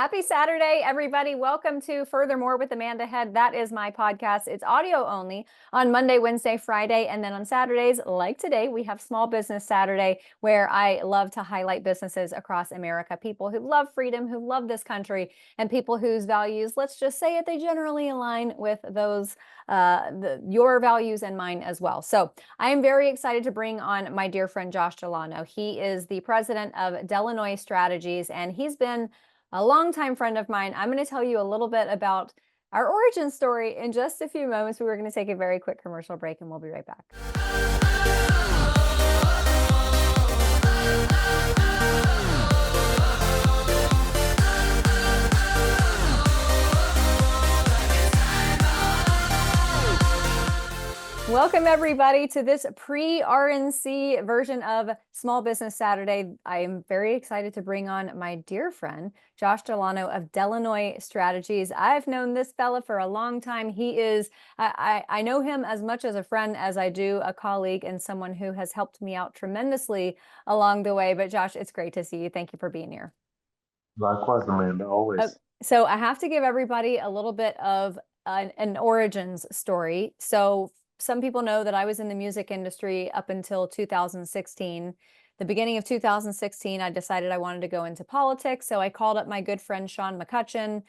Happy Saturday, everybody. Welcome to Furthermore with Amanda Head. That is my podcast. It's audio only on Monday, Wednesday, Friday. And then on Saturdays, like today, we have Small Business Saturday, where I love to highlight businesses across America, people who love freedom, who love this country, and people whose values, let's just say it, they generally align with those, your values and mine as well. So I am very excited to bring on my dear friend, Josh Delano. He is the president of Delanoye Strategies, and he's been a longtime friend of mine. I'm going to tell you a little bit about our origin story in just a few moments. We're going to take a very quick commercial break and we'll be right back. Welcome everybody to this pre-RNC version of Small Business Saturday. I am very excited to bring on my dear friend, Josh Delano of Delanoye Strategies. I've known this fella for a long time. He is, I know him as much as a friend as I do a colleague and someone who has helped me out tremendously along the way. But Josh, it's great to see you. Thank you for being here. Likewise, Amanda, always. So I have to give everybody a little bit of an origins story. So some people know that I was in the music industry up until 2016. The beginning of 2016, I decided I wanted to go into politics. So I called up my good friend, Sean McCutcheon,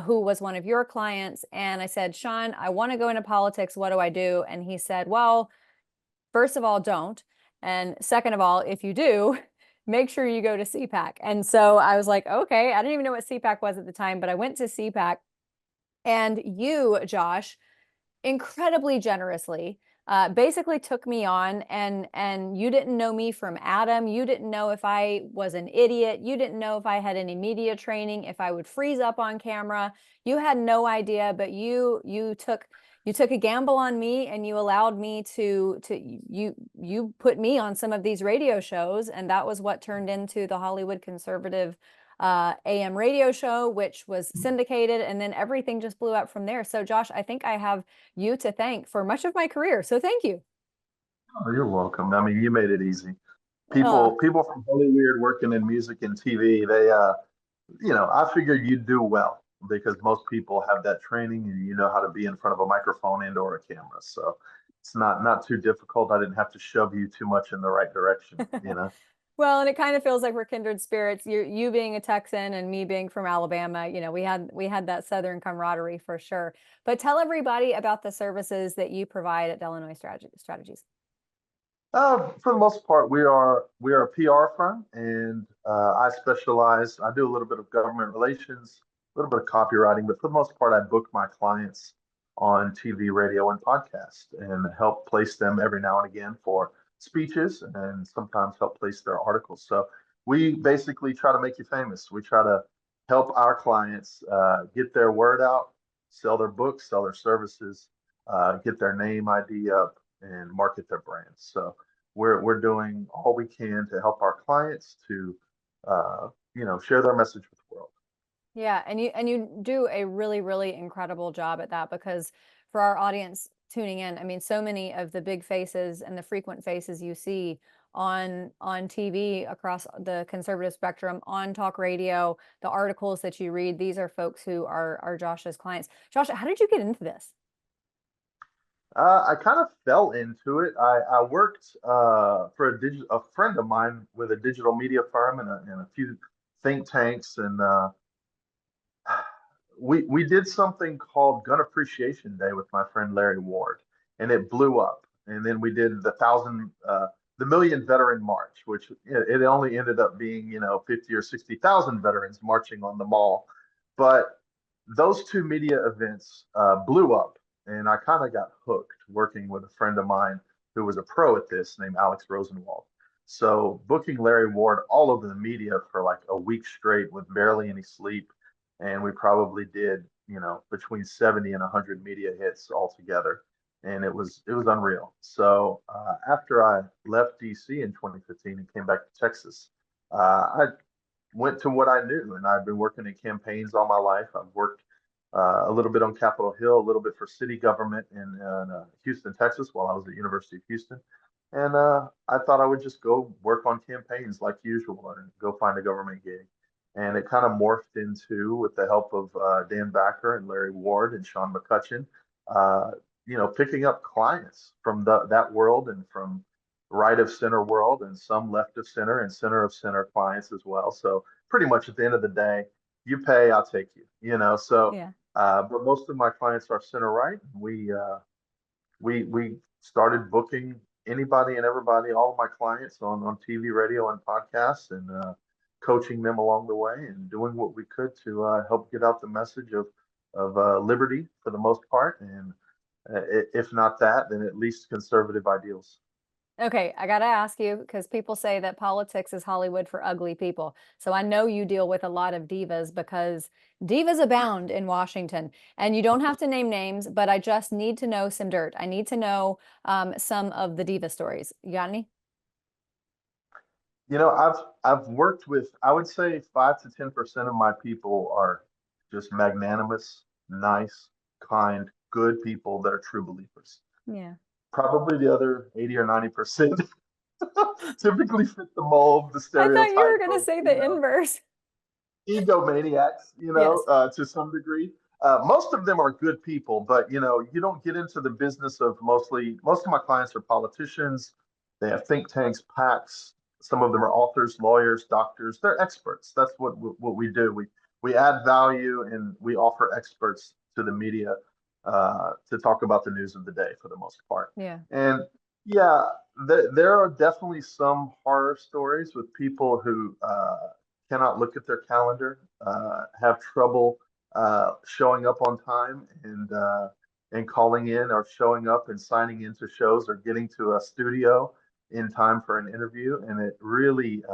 who was one of your clients. And I said, Sean, I want to go into politics. What do I do? And he said, well, first of all, don't. And second of all, if you do, make sure you go to CPAC. And so I was like, okay, I didn't even know what CPAC was at the time, but I went to CPAC. And you, Josh, incredibly generously basically took me on, and you didn't know me from Adam. You didn't know if I was an idiot. You didn't know if I had any media training, if I would freeze up on camera. You had no idea, but you took a gamble on me, and you allowed me to you put me on some of these radio shows, and that was what turned into the Hollywood Conservative AM radio show, which was syndicated, and then everything just blew up from there. So Josh, I think I have you to thank for much of my career. So thank you. Oh, you're welcome. I mean, you made it easy. Uh, People from Hollywood working in music and TV, I figured you'd do well because most people have that training and you know how to be in front of a microphone and or a camera. So it's not too difficult. I didn't have to shove you too much in the right direction. Well, and it kind of feels like we're kindred spirits. You being a Texan and me being from Alabama, we had that Southern camaraderie for sure. But tell everybody about the services that you provide at Delanoye Strategies. For the most part, we are a PR firm, and I specialize. I do a little bit of government relations, a little bit of copywriting, but for the most part, I book my clients on TV, radio, and podcast, and help place them every now and again for speeches, and sometimes help place their articles. So we basically try to make you famous. We try to help our clients get their word out, sell their books, sell their services, get their name ID up, and market their brands. So we're doing all we can to help our clients to share their message with the world. Yeah, and you do a really, really incredible job at that, because for our audience tuning in, I mean, so many of the big faces and the frequent faces you see on TV across the conservative spectrum, on talk radio, the articles that you read, these are folks who are Josh's clients. Josh, how did you get into this? I kind of fell into it. I worked for a friend of mine with a digital media firm and a few think tanks, and we did something called Gun Appreciation Day with my friend Larry Ward, and it blew up. And then we did the Million Veteran March, which it only ended up being 50 or 60,000 veterans marching on the mall, but those two media events blew up, and I kind of got hooked working with a friend of mine who was a pro at this named Alex Rosenwald. So booking Larry Ward all over the media for like a week straight with barely any sleep, and we probably did between 70 and 100 media hits altogether, and it was unreal. So after I left DC in 2015 and came back to Texas, I went to what I knew, and I've been working in campaigns all my life. I've worked a little bit on Capitol Hill, a little bit for city government in Houston, Texas, while I was at University of Houston. And I thought I would just go work on campaigns like usual and go find a government gig. And it kind of morphed into, with the help of Dan Backer and Larry Ward and Sean McCutcheon, uh, picking up clients from that world and from right of center world and some left of center clients as well. So pretty much at the end of the day, you pay, I'll take you. So, Yeah. but most of my clients are center right. We started booking anybody and everybody, all of my clients on TV, radio, and podcasts, and coaching them along the way and doing what we could to help get out the message of liberty for the most part, and if not that, then at least conservative ideals. Okay, I gotta ask you because people say that politics is Hollywood for ugly people. So I know you deal with a lot of divas because divas abound in Washington. And you don't have to name names, but I just need to know some dirt. I need to know some of the diva stories. You got any? I've worked with, I would say 5 to 10% of my people are just magnanimous, nice, kind, good people that are true believers. Yeah. Probably the other 80 or 90% typically fit the mold, the I thought you were stereotype gonna of, say the inverse. egomaniacs, Yes. to some degree. Most of them are good people, but you don't get into the business of most of my clients are politicians. They have think tanks, PACs. Some of them are authors, lawyers, doctors. They're experts. That's what we do. We add value and we offer experts to the media to talk about the news of the day for the most part. Yeah. And yeah, there are definitely some horror stories with people who cannot look at their calendar, have trouble showing up on time and calling in or showing up and signing into shows or getting to a studio in time for an interview. And it really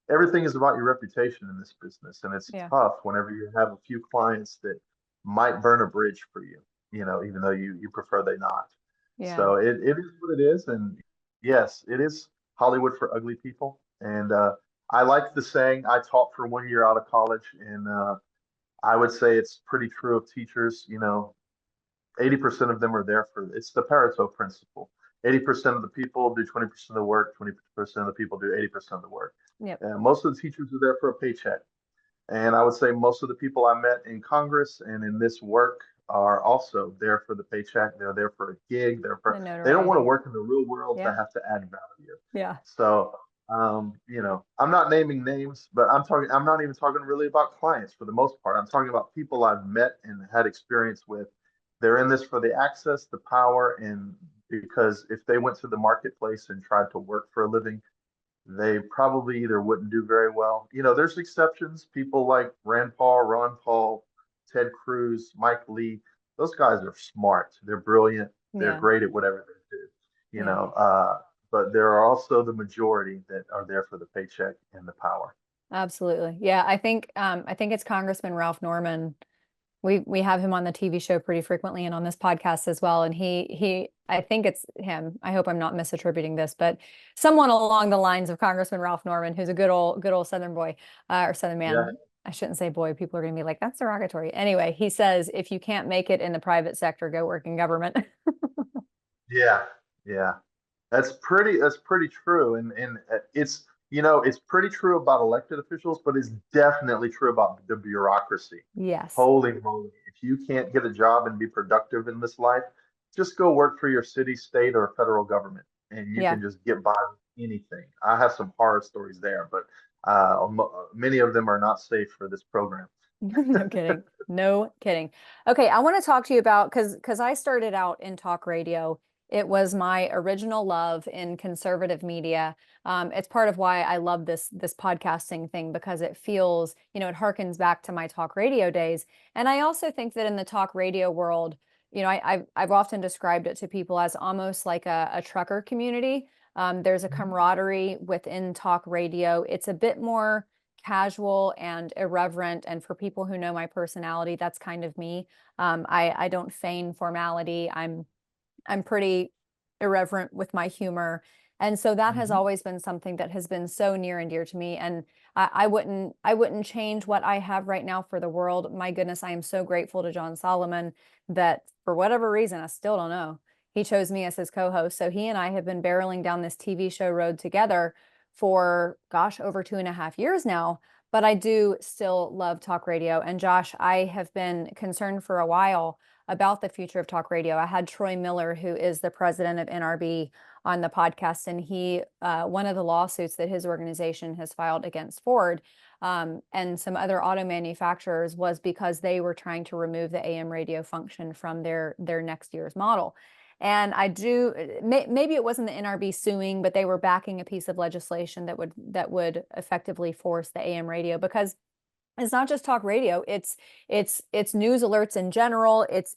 everything is about your reputation in this business, and it's Yeah. tough whenever you have a few clients that might burn a bridge for you. Even though you prefer they not. Yeah. So it is what it is, and yes, it is Hollywood for ugly people. And I like the saying. I taught for 1 year out of college, and I would say it's pretty true of teachers. 80% of them are there for, it's the Pareto principle. 80% of the people do 20% of the work, 20% of the people do 80% of the work. Yep. And most of the teachers are there for a paycheck. And I would say most of the people I met in Congress and in this work are also there for the paycheck. They're there for a gig. The They don't want to notoriety. work in the real world to Yeah. have to add value. Yeah. So, I'm not naming names, but I'm not even talking really about clients for the most part. I'm talking about people I've met and had experience with. They're in this for the access, the power, and because if they went to the marketplace and tried to work for a living, they probably either wouldn't do very well. There's exceptions. People like Rand Paul, Ron Paul, Ted Cruz, Mike Lee. Those guys are smart. They're brilliant. They're Yeah. great at whatever they do. You Yeah. know, uh, but there are also the majority that are there for the paycheck and the power. Absolutely. Yeah. I think it's Congressman Ralph Norman. We have him on the TV show pretty frequently and on this podcast as well. And he I think it's him. I hope I'm not misattributing this, but someone along the lines of Congressman Ralph Norman, who's a good old Southern boy or Southern Yeah, man. I shouldn't say boy. People are going to be like, that's derogatory. Anyway, he says, if you can't make it in the private sector, go work in government. yeah, yeah. That's pretty true, and it's pretty true about elected officials, but it's definitely true about the bureaucracy. Yes. Holy moly! If you can't get a job and be productive in this life, just go work for your city, state, or federal government, and you Yeah. can just get by with anything. I have some horror stories there, but many of them are not safe for this program. No kidding. No kidding. Okay, I want to talk to you about because I started out in talk radio. It was my original love in conservative media. It's part of why I love this podcasting thing because it feels, it harkens back to my talk radio days. And I also think that in the talk radio world, I've often described it to people as almost like a trucker community. There's a camaraderie within talk radio. It's a bit more casual and irreverent. And for people who know my personality, that's kind of me. I don't feign formality. I'm pretty irreverent with my humor. And so that has Mhm. always been something that has been so near and dear to me. And I wouldn't change what I have right now for the world. My goodness, I am so grateful to John Solomon that for whatever reason, I still don't know, he chose me as his co-host. So he and I have been barreling down this TV show road together for, gosh, over 2.5 years now. but I do still love talk radio. And Josh, I have been concerned for a while about the future of talk radio. I had Troy Miller, who is the president of NRB, on the podcast, and he one of the lawsuits that his organization has filed against Ford and some other auto manufacturers was because they were trying to remove the AM radio function from their next year's model. And I do, maybe it wasn't the NRB suing, but they were backing a piece of legislation that would effectively force the AM radio, because it's not just talk radio. It's news alerts in general. It's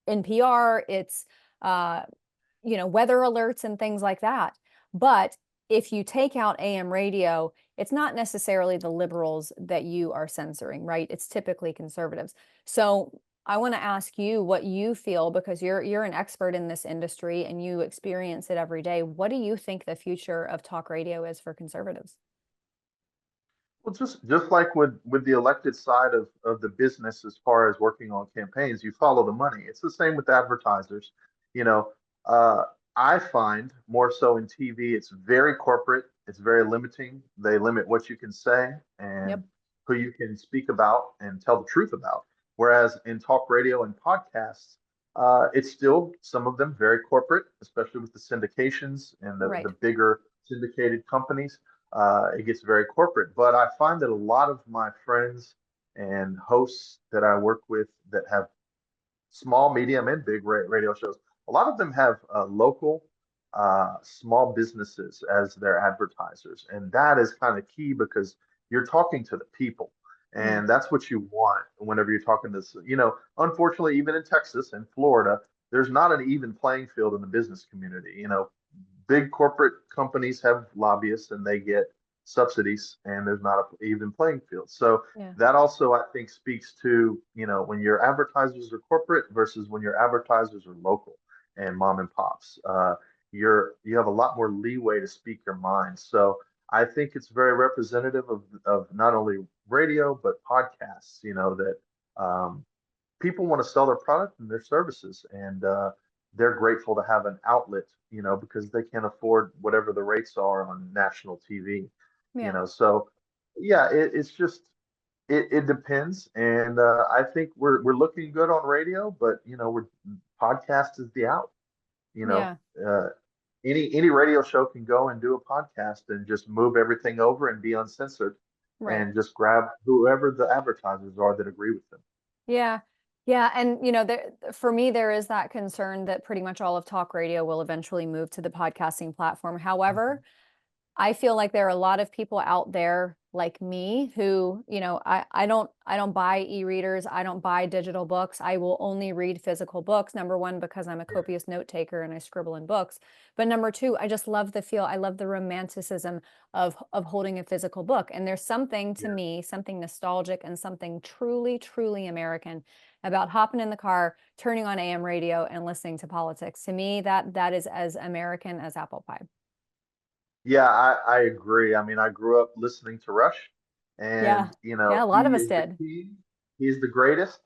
NPR. It's weather alerts and things like that. But if you take out AM radio, it's not necessarily the liberals that you are censoring, right? It's typically conservatives. So I want to ask you what you feel, because you're an expert in this industry and you experience it every day. What do you think the future of talk radio is for conservatives? Well, just like with the elected side of the business, as far as working on campaigns, you follow the money. It's the same with advertisers. You know, uh, I find more so in TV, it's very corporate. It's very limiting. They limit what you can say Yep. and who you can speak about and tell the truth about. Whereas in talk radio and podcasts, it's still some of them very corporate, especially with the syndications and the Right. bigger syndicated companies. It gets very corporate. But I find that a lot of my friends and hosts that I work with that have small, medium, and big radio shows, a lot of them have local small businesses as their advertisers. And that is kind of key because you're talking to the people. Mm. And that's what you want whenever you're talking to, unfortunately, even in Texas and Florida, there's not an even playing field in the business community. Big corporate companies have lobbyists and they get subsidies, and there's not an even playing field. So Yeah. that also, I think, speaks to, when your advertisers are corporate versus when your advertisers are local and mom and pops. You have a lot more leeway to speak your mind. So I think it's very representative of not only radio but podcasts. That people want to sell their product and their services, and they're grateful to have an outlet, because they can't afford whatever the rates are on national TV. Yeah. So yeah, it's just it depends, and I think we're looking good on radio, but we're podcast is the out. You know, Yeah. uh, any radio show can go and do a podcast and just move everything over and be uncensored, Right. and just grab whoever the advertisers are that agree with them. Yeah. Yeah. And, for me, there is that concern that pretty much all of talk radio will eventually move to the podcasting platform. However, Mhm. I feel like there are a lot of people out there like me who, I don't buy e-readers. I don't buy digital books. I will only read physical books. Number one, because I'm a Yeah. copious note taker and I scribble in books. But number two, I just love the feel. I love the romanticism of holding a physical book. And there's something to Yeah. me, something nostalgic and something truly, truly American about hopping in the car, turning on AM radio and listening to politics. To me, that is as American as apple pie. Yeah, I agree. I mean, I grew up listening to Rush, and Yeah. Yeah, a lot of he us is the did. king. He's the greatest.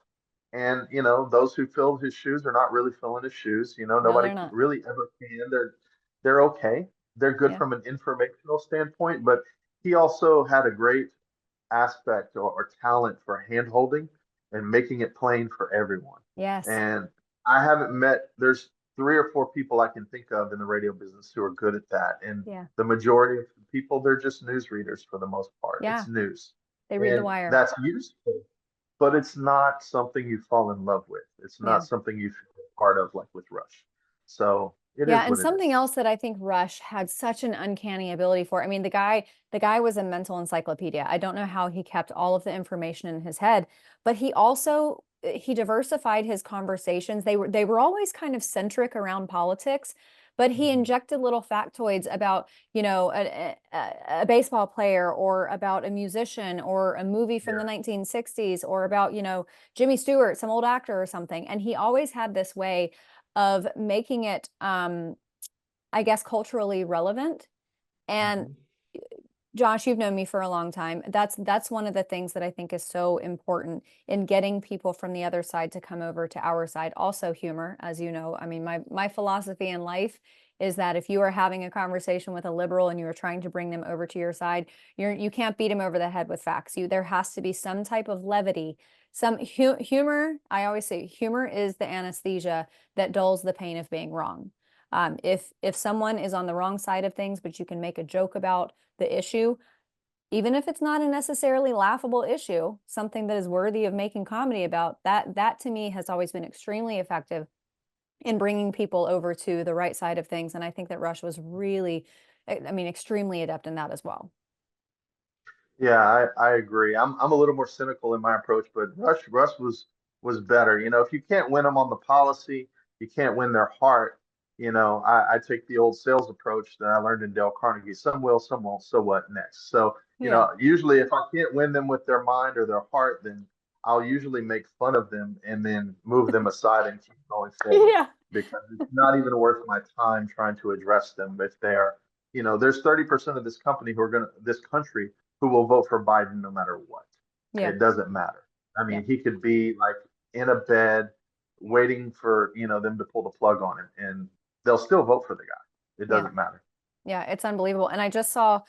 And those who filled his shoes are not really filling his shoes. No, Nobody they're not. really ever can. They're okay. They're good Yeah. from an informational standpoint, but he also had a great aspect or talent for hand holding and making it plain for everyone. Yes. And there's 3 or 4 people I can think of in the radio business who are good at that. And Yeah. the majority of people, they're just news readers for the most part. It's Yeah. news. They read the And wire. that's useful, but it's not something you fall in love with. It's Yeah. not something you feel part of like with Rush. So it Yeah, is and what it something is. else that I think Rush had such an uncanny ability for. I mean, the guy was a mental encyclopedia. I don't know how he kept all of the information in his head, but he diversified his conversations. They were always kind of centric around politics, but he Mhm. injected little factoids about, a baseball player or about a musician or a movie from the Yeah. 1960s or about, Jimmy Stewart, some old actor or something. And he always had this way of making it, I guess, culturally relevant. And Mhm. Josh, you've known me for a long time. That's one of the things that I think is so important in getting people from the other side to come over to our side. Also humor, as you know. I mean, my philosophy in life is that if you are having a conversation with a liberal and you are trying to bring them over to your side, you can't beat them over the head with facts. There has to be some type of levity, some humor. I always say humor is the anesthesia that dulls the pain of being wrong. If someone is on the wrong side of things, but you can make a joke about the issue, even if it's not a necessarily laughable issue, something that is worthy of making comedy about, that to me has always been extremely effective in bringing people over to the right side of things. And I think that Rush was really, I mean, extremely adept in that as well. Yeah, I agree. I'm a little more cynical in my approach, but Rush was better. You know, if you can't win them on the policy, you can't win their heart. You know, I take the old sales approach that I learned in Dale Carnegie. Some will, some won't. So what next? So, you Yeah. know, usually if I can't win them with their mind or their heart, then I'll usually make fun of them and then move them aside and keep going forward Yeah. because it's not even worth my time trying to address them if they are, you know, there's 30% of this company who are going to this country who will vote for Biden no matter what. Yeah. It doesn't matter. I Yeah. mean, he could be like in a bed waiting for, you know, them to pull the plug on him and they'll still vote for the guy. It Yeah. doesn't matter. Yeah, it's unbelievable. And I just saw,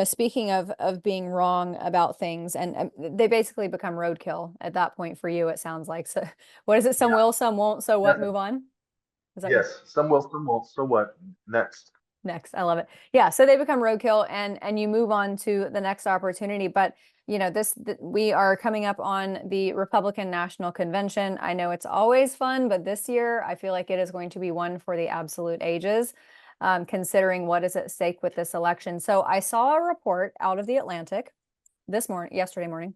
speaking of being wrong about things, and they basically become roadkill at that point for you, it sounds like. So what is it? Some Yeah, will, some won't. So what? definitely. Move on. Is that your Yes, some will, some won't. So what next? next? I love it. Yeah, so they become roadkill, and you move on to the next opportunity. But we are coming up on the Republican National Convention. I know it's always fun, but this year I feel like it is going to be one for the absolute ages, considering what is at stake with this election. So I saw a report out of the Atlantic yesterday morning,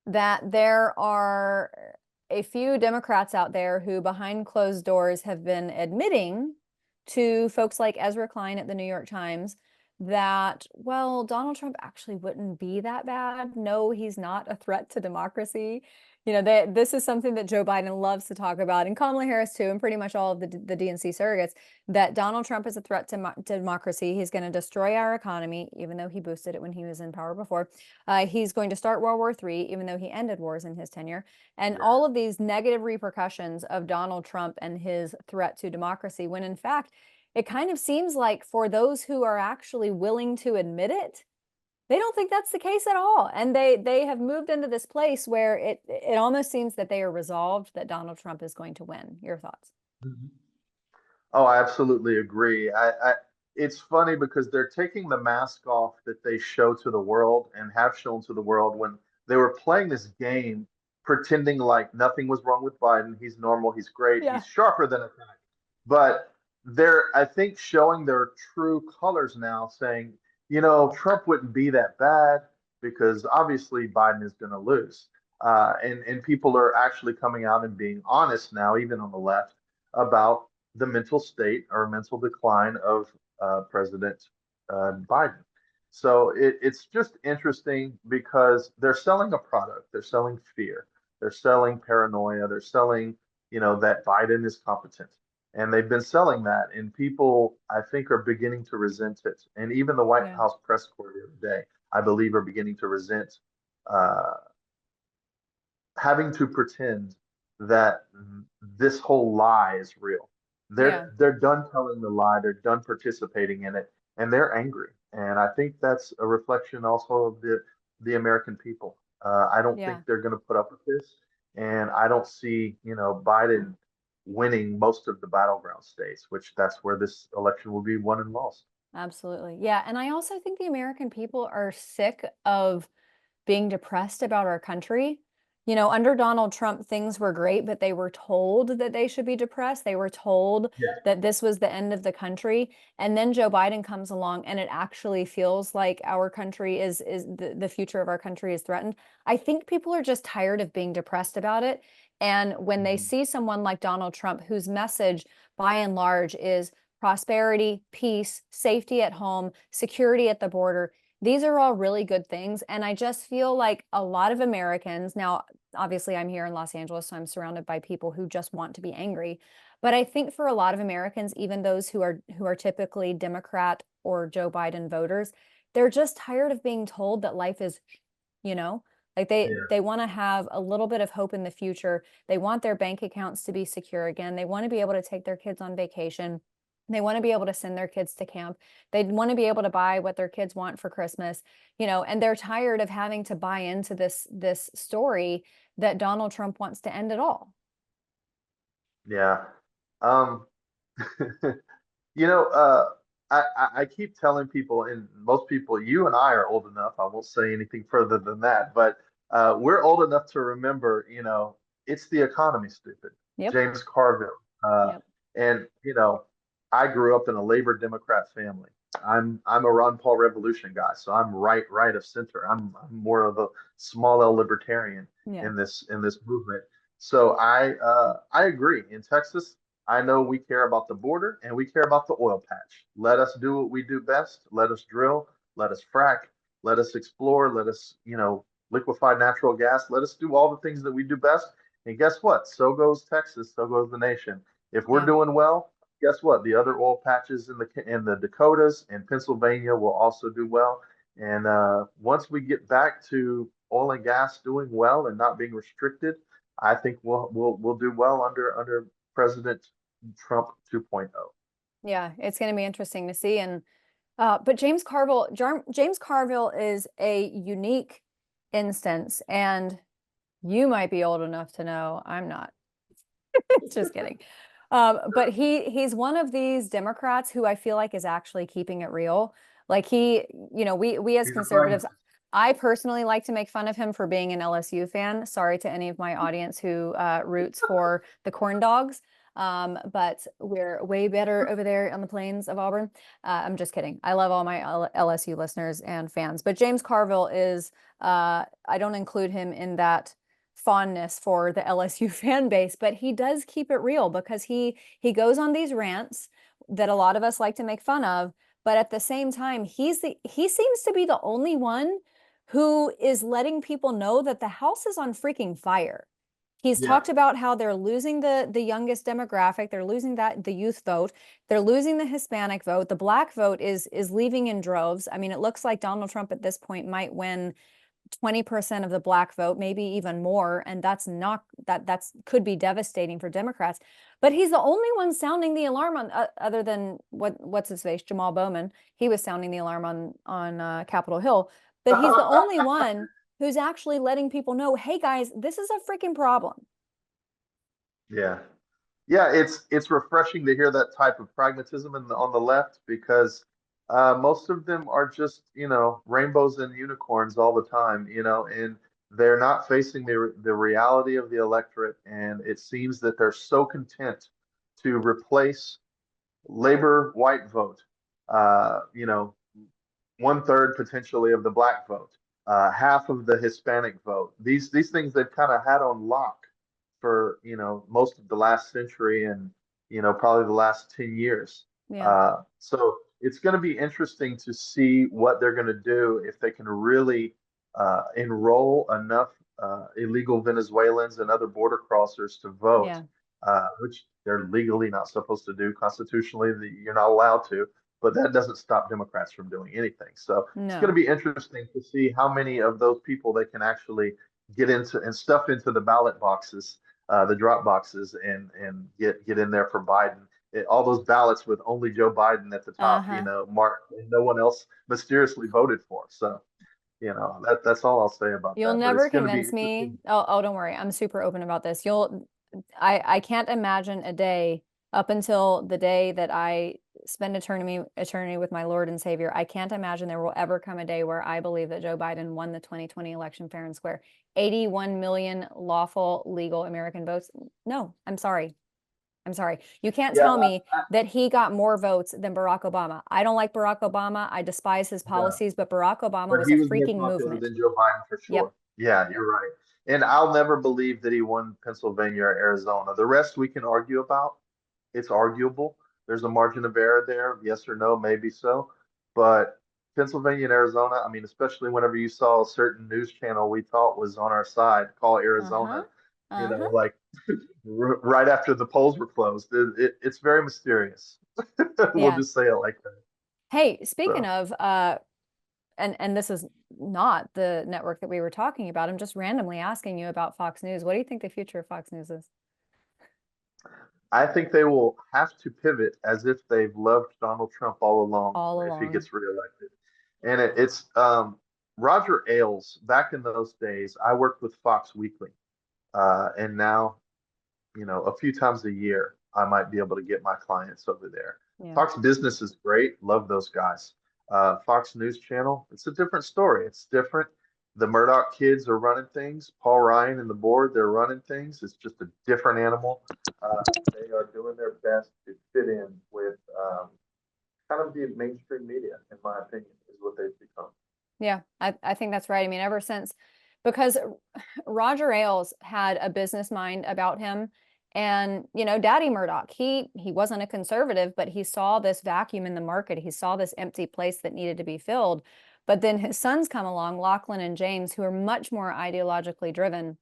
that there are a few Democrats out there who behind closed doors have been admitting to folks like Ezra Klein at the New York Times that, well, Donald Trump actually wouldn't be that bad. No, he's not a threat to democracy. This is something that Joe Biden loves to talk about, and Kamala Harris too, and pretty much all of the DNC surrogates, that Donald Trump is a threat to democracy. He's going to destroy our economy, even though he boosted it when he was in power before. He's going to start World War III, even though he ended wars in his tenure. And Yeah. all of these negative repercussions of Donald Trump and his threat to democracy, when in fact, it kind of seems like for those who are actually willing to admit it, they don't think that's the case at all. And they have moved into this place where it almost seems that they are resolved that Donald Trump is going to win. Your thoughts? Mhm. Oh, I absolutely agree. It's funny because they're taking the mask off that they show to the world and have shown to the world when they were playing this game, pretending like nothing was wrong with Biden. He's normal. He's great. Yeah. He's sharper than a tack. But they're, I think, showing their true colors now, saying, you know, Trump wouldn't be that bad because obviously Biden is going to lose. And people are actually coming out and being honest now, even on the left, about the mental state or mental decline of President Biden. So it's just interesting because they're selling a product, they're selling fear, they're selling paranoia, they're selling, you know, that Biden is competent. And they've been selling that, and people, I think, are beginning to resent it. And even the White Yeah. House press corps the other day, I believe, are beginning to resent uh, having to pretend that this whole lie is real. Yeah. They're done telling the lie. They're done participating in it, and they're angry. And I think that's a reflection also of the American people. I don't think Yeah. they're going to put up with this, and I don't see, you know, Biden winning most of the battleground states, which that's where this election will be won and lost. Absolutely. Yeah. And I also think the American people are sick of being depressed about our country. Under Donald Trump, things were great, but they were told that they should be depressed. They were told Yeah. that this was the end of the country. And then Joe Biden comes along and it actually feels like our country is the future of our country is threatened. I think people are just tired of being depressed about it. And when they Mhm. see someone like Donald Trump, whose message by and large is prosperity, peace, safety at home, security at the border, these are all really good things. And I just feel like a lot of Americans, now, obviously, I'm here in Los Angeles, so I'm surrounded by people who just want to be angry. But I think for a lot of Americans, even those who are typically Democrat or Joe Biden voters, they're just tired of being told that life is, you know, like Yeah. they want to have a little bit of hope in the future. They want their bank accounts to be secure again. They want to be able to take their kids on vacation. They want to be able to send their kids to camp. They want to be able to buy what their kids want for Christmas, and they're tired of having to buy into this story that Donald Trump wants to end it all. Yeah. Um, You know, uh, I keep telling people, and most people, you and I are old enough. I won't say anything further than that, but we're old enough to remember, it's the economy, stupid. Yep. James Carville. Yep. And I grew up in a Labor Democrat family. I'm a Ron Paul Revolution guy, so I'm right of center. I'm more of a small L libertarian Yeah. in this movement. So I agree. In Texas, I know we care about the border and we care about the oil patch. Let us do what we do best. Let us drill. Let us frack. Let us explore. Let us, liquefy natural gas. Let us do all the things that we do best. And guess what? So goes Texas. So goes the nation. If we're Yeah. doing well, guess what? The other oil patches in the Dakotas and Pennsylvania will also do well. And once we get back to oil and gas doing well and not being restricted, I think we'll do well under President Trump 2.0. Yeah, it's going to be interesting to see. And but James Carville is a unique instance, and you might be old enough to know. I'm not. Just kidding. But he's one of these Democrats who I feel like is actually keeping it real. Like we as He's a friend. conservatives, I personally like to make fun of him for being an LSU fan. Sorry to any of my audience who roots for the Corn Dogs. But we're way better over there on the plains of Auburn. I'm just kidding. I love all my LSU listeners and fans. But James Carville is, I don't include him in that fondness for the LSU fan base, but he does keep it real because he goes on these rants that a lot of us like to make fun of, but at the same time, he seems to be the only one who is letting people know that the house is on freaking fire. He's Yeah, talked about how they're losing the youngest demographic, they're losing the youth vote, they're losing the Hispanic vote, the black vote is leaving in droves. I mean, it looks like Donald Trump at this point might win 20% of the black vote, maybe even more, and that's could be devastating for Democrats. But he's the only one sounding the alarm on, other than what's his face, Jamal Bowman. He was sounding the alarm on Capitol Hill, but he's the only one who's actually letting people know, hey guys, this is a freaking problem. yeah, yeah. It's refreshing to hear that type of pragmatism on the left because most of them are just rainbows and unicorns all the time, and they're not facing the reality of the electorate, and it seems that they're so content to replace labor white vote, uh, you know, 1/3 potentially of the black vote, half of the Hispanic vote. These things they've kind of had on lock for most of the last century and probably the last 10 years. Yeah. So it's going to be interesting to see what they're going to do if they can really enroll enough illegal Venezuelans and other border crossers to vote, Yeah. which they're legally not supposed to do. Constitutionally, you're not allowed to, but that doesn't stop Democrats from doing anything. So it's going to No. be interesting to see how many of those people they can actually get into and stuff into the ballot boxes, the drop boxes, and get in there for Biden. All those ballots with only Joe Biden at the top, Uh-huh. mark, and no one else mysteriously voted for. So, that's all I'll say about You'll that. But it's never going to be convince me. interesting. Oh, don't worry. I'm super open about this. I can't imagine a day up until the day that I spend eternity with my Lord and Savior. I can't imagine there will ever come a day where I believe that Joe Biden won the 2020 election fair and square. 81 million lawful, legal American votes. No, I'm sorry. I'm sorry. You can't Yeah, tell me that he got more votes than Barack Obama. I don't like Barack Obama. I despise his yeah. policies, but Barack Obama But was he a was more freaking popular movement. than Joe Biden for Yep. sure. Yeah, you're right. And I'll never believe that he won Pennsylvania or Arizona. The rest we can argue about. It's arguable. There's a margin of error there, yes or no, maybe so. But Pennsylvania and Arizona, I mean, especially whenever you saw a certain news channel we thought was on our side, call Uh-huh. Arizona, Uh-huh. like right after the polls were closed. It's very mysterious. We'll Yeah. just say it like that. Hey, speaking So. of and this is not the network that we were talking about. I'm just randomly asking you about Fox News. What do you think the future of Fox News is? I think they will have to pivot as if they've loved Donald Trump all along all if he along. gets reelected. And it's Roger Ailes. Back in those days, I worked with Fox Weekly, and now a few times a year, I might be able to get my clients over there. Yeah. Fox Business is great. Love those guys. Fox News Channel, it's a different story. It's different. The Murdoch kids are running things. Paul Ryan and the board, they're running things. It's just a different animal. They are doing their best to fit in with kind of the mainstream media, in my opinion, is what they've become. Yeah, I think that's right. I mean, ever since, because Roger Ailes had a business mind about him. And, Daddy Murdoch, he wasn't a conservative, but he saw this vacuum in the market. He saw this empty place that needed to be filled. But then his sons come along, Lachlan and James, who are much more ideologically driven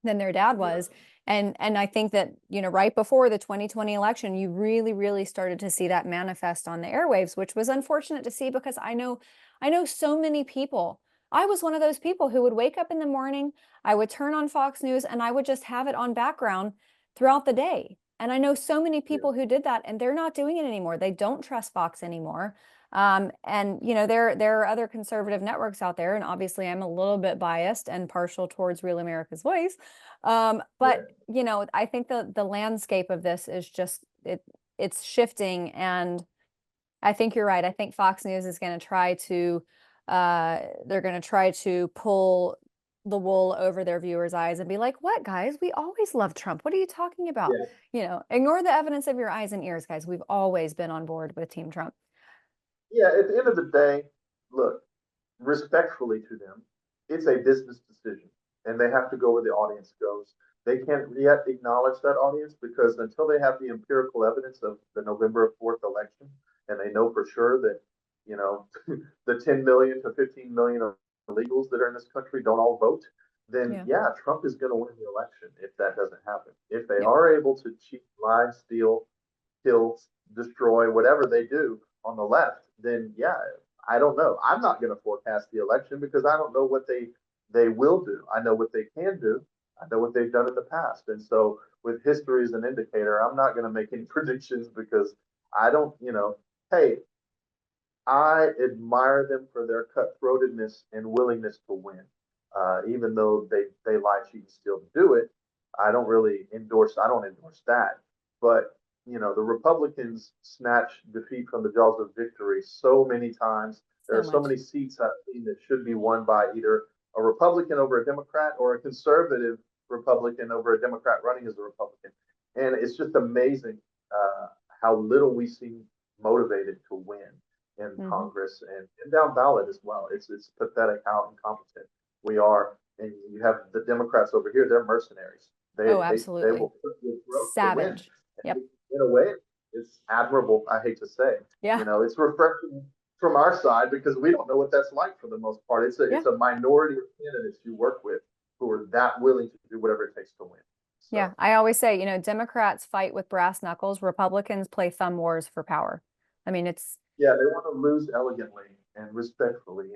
than their dad Yeah, was. And I think that, right before the 2020 election, you really, really started to see that manifest on the airwaves, which was unfortunate to see because I know so many people. I was one of those people who would wake up in the morning, I would turn on Fox News and I would just have it on background throughout the day. And I know so many yeah, people who did that and they're not doing it anymore. They don't trust Fox anymore. And there are other conservative networks out there, and obviously I'm a little bit biased and partial towards Real America's Voice. But yeah. I think the landscape of this is just it's shifting, and I think you're right. I think Fox News is going to try to they're going to try to pull the wool over their viewers' eyes and be like, "What, guys? We always loved Trump. What are you talking about? Yeah. Ignore the evidence of your eyes and ears, guys. We've always been on board with Team Trump." Yeah, at the end of the day, look, respectfully to them, it's a business decision and they have to go where the audience goes. They can't yet acknowledge that audience because until they have the empirical evidence of the November 4th election and they know for sure that, you know, the 10 million to 15 million illegals that are in this country don't all vote, then Yeah. yeah, Trump is going to win the election if that doesn't happen. If they Yep. are able to cheat, lie, steal, kill, destroy, whatever they do on the left, then yeah, I don't know. I'm not going to forecast the election because I don't know what they will do. I know what they can do. I know what they've done in the past, and so with history as an indicator, I'm not going to make any predictions because I don't. Hey, I admire them for their cutthroatedness and willingness to win, even though they lie, cheat, and steal to do it. I don't really endorse. I don't endorse that. But the Republicans snatch defeat from the jaws of victory so many times. There So are so much. many seats I've seen that should be won by either a Republican over a Democrat or a conservative Republican over a Democrat running as a Republican. And it's just amazing how little we seem motivated to win in Hmm. Congress and down ballot as well. It's pathetic how incompetent we are. And you have the Democrats over here; they're mercenaries. Oh, They absolutely. will put your throat to win. Savage. Yep. And in a way, it's admirable. I hate to say, Yeah. it's refreshing from our side because we don't know what that's like for the most part. Yeah. It's a minority of candidates you work with who are that willing to do whatever it takes to win. Yeah. So I always say, Democrats fight with brass knuckles, Republicans play thumb wars for power. I mean, it's, yeah, they want to lose elegantly and respectfully.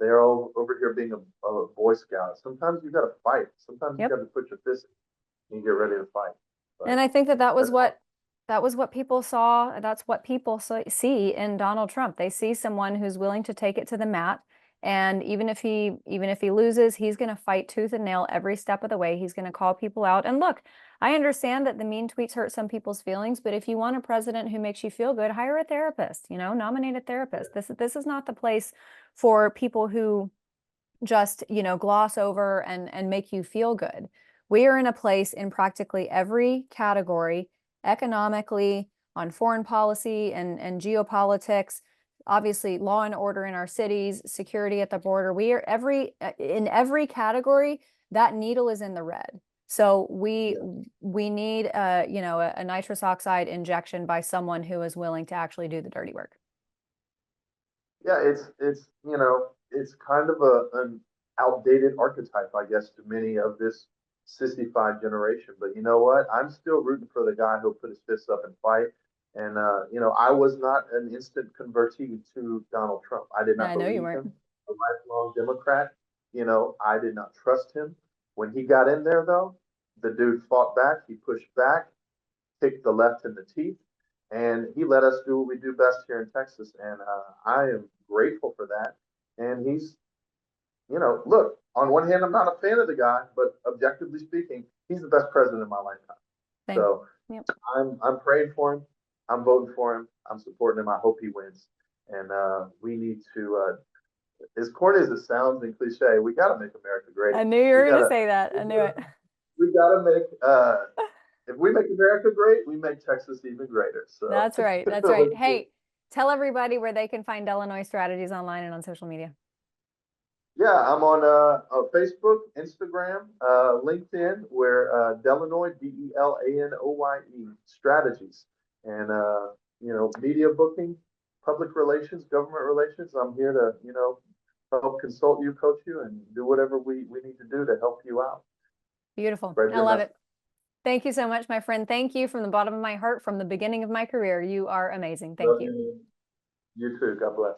They're all over here being a Boy Scout. Sometimes you got to fight. Sometimes you yep. got to put your fist in and get ready to fight. And But I think that was that's what people saw. That's what people see in Donald Trump. They see someone who's willing to take it to the mat. And even if he loses, he's going to fight tooth and nail every step of the way. He's going to call people out. And look, I understand that the mean tweets hurt some people's feelings, but if you want a president who makes you feel good, hire a therapist, nominate a therapist. This is not the place for people who just, gloss over and make you feel good. We are in a place in practically every category, economically, on foreign policy and geopolitics, obviously law and order in our cities, security at the border. We are in every category, that needle is in the red. So we yeah, we need a nitrous oxide injection by someone who is willing to actually do the dirty work. yeah. It's kind of an outdated archetype, I guess, to many of this sissified generation. But you know what? I'm still rooting for the guy who'll put his fists up and fight. And I was not an instant convertee to Donald Trump. I did not I know you believe weren't. him. A lifelong Democrat. I did not trust him. When he got in there, though, the dude fought back. He pushed back. kick the left in the teeth. And he let us do what we do best here in Texas. And I am grateful for that. And he's, look, on one hand, I'm not a fan of the guy, but objectively speaking, he's the best president in my lifetime. Same. So Yep. I'm praying for him. I'm voting for him. I'm supporting him. I hope he wins. And we need to, as corny as it sounds and cliche, we got to make America great. I knew you were going to say that. I knew it. We got to make, if we make America great, we make Texas even greater. So That's right. That's right. Hey, tell everybody where they can find Delanoye Strategies online and on social media. Yeah, I'm on Facebook, Instagram, LinkedIn, where Delanoye, Delanoye Strategies, and media booking, public relations, government relations. I'm here to help consult you, coach you, and do whatever we need to do to help you out. Beautiful. I love it. Thank you so much, my friend. Thank you from the bottom of my heart, from the beginning of my career. You are amazing. Thank you. You too. God bless.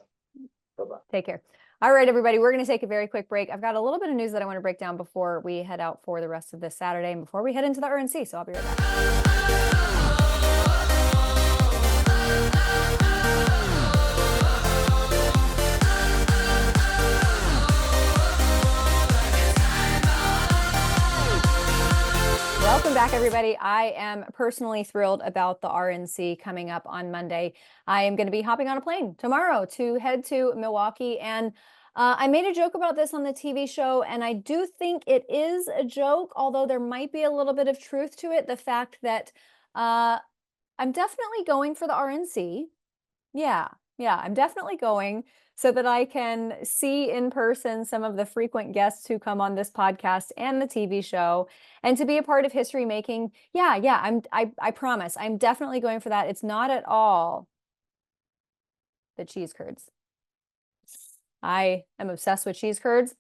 Bye-bye. Take care. All right, everybody, we're going to take a very quick break. I've got a little bit of news that I want to break down before we head out for the rest of this Saturday and before we head into the RNC. So I'll be right back. Welcome back, everybody. I am personally thrilled about the RNC coming up on Monday. I am going to be hopping on a plane tomorrow to head to Milwaukee. And I made a joke about this on the TV show, and I do think it is a joke, although there might be a little bit of truth to it. The fact that I'm definitely going for the RNC. Yeah, I'm definitely going so that I can see in person some of the frequent guests who come on this podcast and the TV show, and to be a part of history making. I promise I'm definitely going for that. It's not at all the cheese curds. I am obsessed with cheese curds.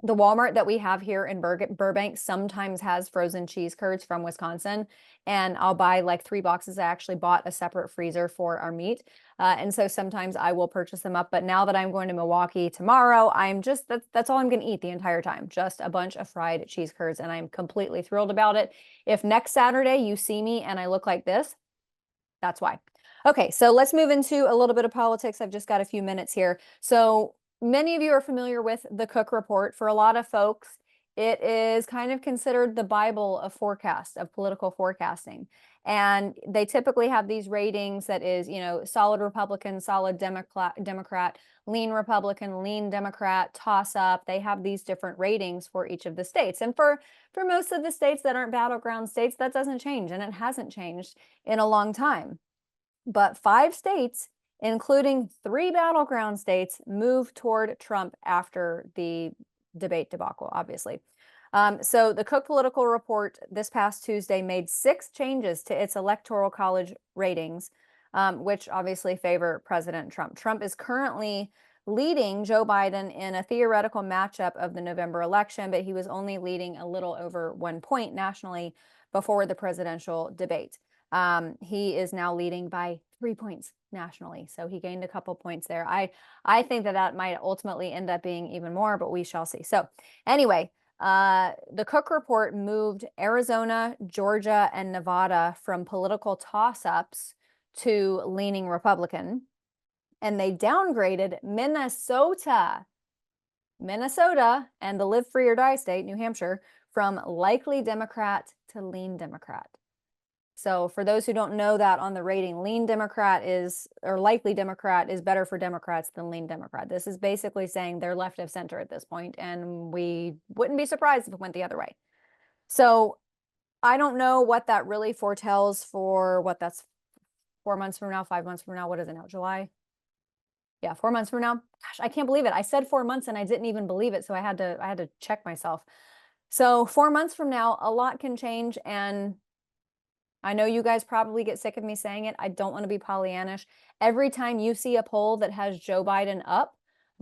The Walmart that we have here in Burbank sometimes has frozen cheese curds from Wisconsin, and I'll buy like 3 boxes. I actually bought a separate freezer for our meat. And so sometimes I will purchase them up. But now that I'm going to Milwaukee tomorrow, that's all I'm going to eat the entire time. Just a bunch of fried cheese curds. And I'm completely thrilled about it. If next Saturday you see me and I look like this, that's why. Okay, so let's move into a little bit of politics. I've just got a few minutes here. So many of you are familiar with the Cook Report. For a lot of folks, it is kind of considered the Bible of forecast, of political forecasting. And they typically have these ratings that is, solid Republican, solid Democrat, lean Republican, lean Democrat, toss up. They have these different ratings for each of the states. And for most of the states that aren't battleground states, that doesn't change. And it hasn't changed in a long time. But 5 states, including 3 battleground states, moved toward Trump after the debate debacle, obviously. So the Cook Political Report this past Tuesday made 6 changes to its Electoral College ratings, which obviously favor President Trump. Trump is currently leading Joe Biden in a theoretical matchup of the November election, but he was only leading a little over 1 point nationally before the presidential debate. He is now leading by 3 points nationally. So he gained a couple points there. I think that might ultimately end up being even more, but we shall see. So anyway, the Cook Report moved Arizona, Georgia, and Nevada from political toss-ups to leaning Republican. And they downgraded Minnesota, and the Live Free or Die state, New Hampshire, from likely Democrat to lean Democrat. So for those who don't know that on the rating, lean Democrat or likely Democrat is better for Democrats than lean Democrat. This is basically saying they're left of center at this point, and we wouldn't be surprised if it went the other way. So I don't know what that really foretells for that's 4 months from now, 5 months from now. What is it now? July? Yeah, 4 months from now. Gosh, I can't believe it. I said 4 months and I didn't even believe it. So I had to check myself. So 4 months from now, a lot can change. And I know you guys probably get sick of me saying it. I don't want to be Pollyannish. Every time you see a poll that has Joe Biden up,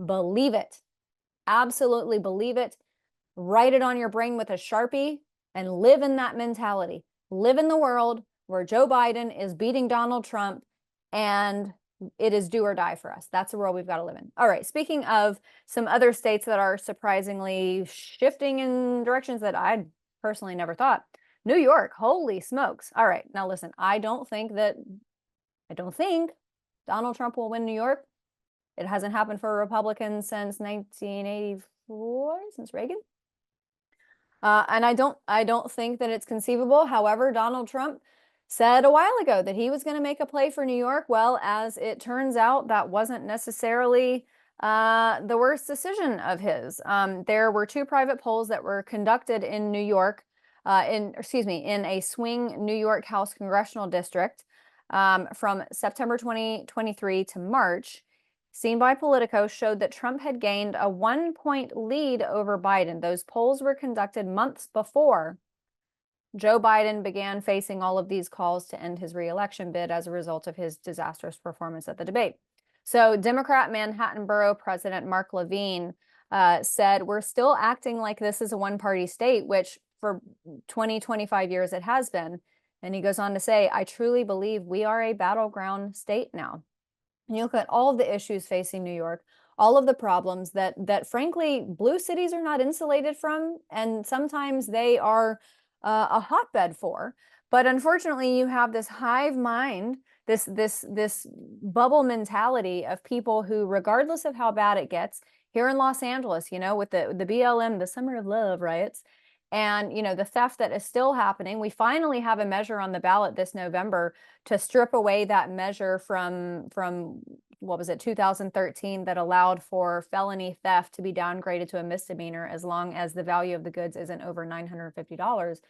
believe it. Absolutely believe it. Write it on your brain with a Sharpie and live in that mentality. Live in the world where Joe Biden is beating Donald Trump, and it is do or die for us. That's the world we've got to live in. All right. Speaking of some other states that are surprisingly shifting in directions that I personally never thought. New York, holy smokes. All right, now listen, I don't think Donald Trump will win New York. It hasn't happened for a Republican since 1984, since Reagan. And I don't think that it's conceivable. However, Donald Trump said a while ago that he was going to make a play for New York. Well, as it turns out, that wasn't necessarily the worst decision of his. There were two private polls that were conducted in New York, in a swing New York House congressional district from September 2023 to March, seen by Politico, showed that Trump had gained a 1-point lead over Biden. Those polls were conducted months before Joe Biden began facing all of these calls to end his reelection bid as a result of his disastrous performance at the debate. So Democrat Manhattan Borough President Mark Levine said, "We're still acting like this is a one-party state," which for 20, 25 years it has been. And he goes on to say, "I truly believe we are a battleground state now." And you look at all of the issues facing New York, all of the problems that frankly blue cities are not insulated from, and sometimes they are a hotbed for. But unfortunately, you have this hive mind, this bubble mentality of people who, regardless of how bad it gets, here in Los Angeles, with the BLM, the Summer of Love riots, and the theft that is still happening. We finally have a measure on the ballot this November to strip away that measure from what was it, 2013, that allowed for felony theft to be downgraded to a misdemeanor as long as the value of the goods isn't over $950.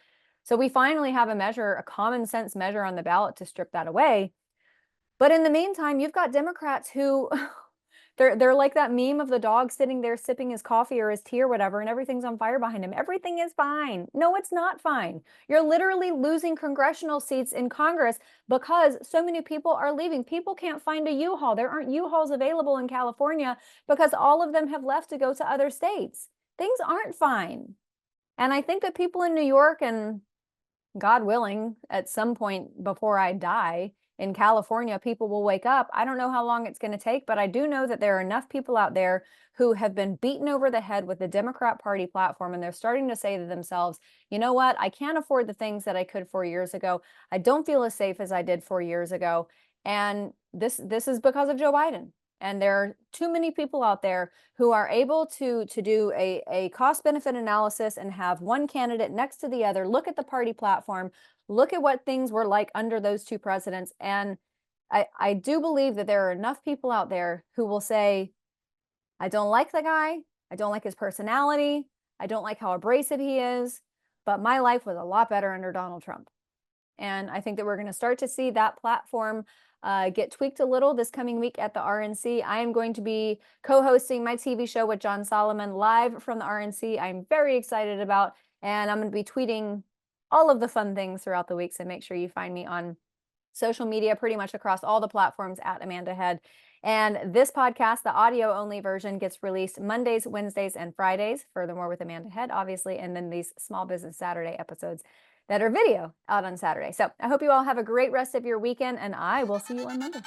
So we finally have a measure, a common sense measure on the ballot to strip that away. But in the meantime, you've got Democrats who they're like that meme of the dog sitting there sipping his coffee or his tea or whatever, and everything's on fire behind him. Everything is fine. No, it's not fine. You're literally losing congressional seats in Congress because so many people are leaving. People can't find a U-Haul. There aren't U-Hauls available in California because all of them have left to go to other states. Things aren't fine. And I think that people in New York, and God willing, at some point before I die, in California, people will wake up. I don't know how long it's going to take, but I do know that there are enough people out there who have been beaten over the head with the Democrat Party platform, and they're starting to say to themselves, you know what? I can't afford the things that I could 4 years ago. I don't feel as safe as I did 4 years ago. And this is because of Joe Biden. And there are too many people out there who are able to do a cost-benefit analysis and have one candidate next to the other, look at the party platform, look at what things were like under those two presidents. And I do believe that there are enough people out there who will say, I don't like the guy. I don't like his personality. I don't like how abrasive he is. But my life was a lot better under Donald Trump. And I think that we're going to start to see that platform get tweaked a little this coming week at the RNC. I am going to be co-hosting my TV show with John Solomon live from the RNC. I'm very excited about, and I'm going to be tweeting all of the fun things throughout the week. So make sure you find me on social media pretty much across all the platforms at Amanda Head. And this podcast, the audio only version, gets released Mondays, Wednesdays, and Fridays. Furthermore, with Amanda Head, obviously, and then these Small Business Saturday episodes that are video out on Saturday. So I hope you all have a great rest of your weekend, and I will see you on Monday.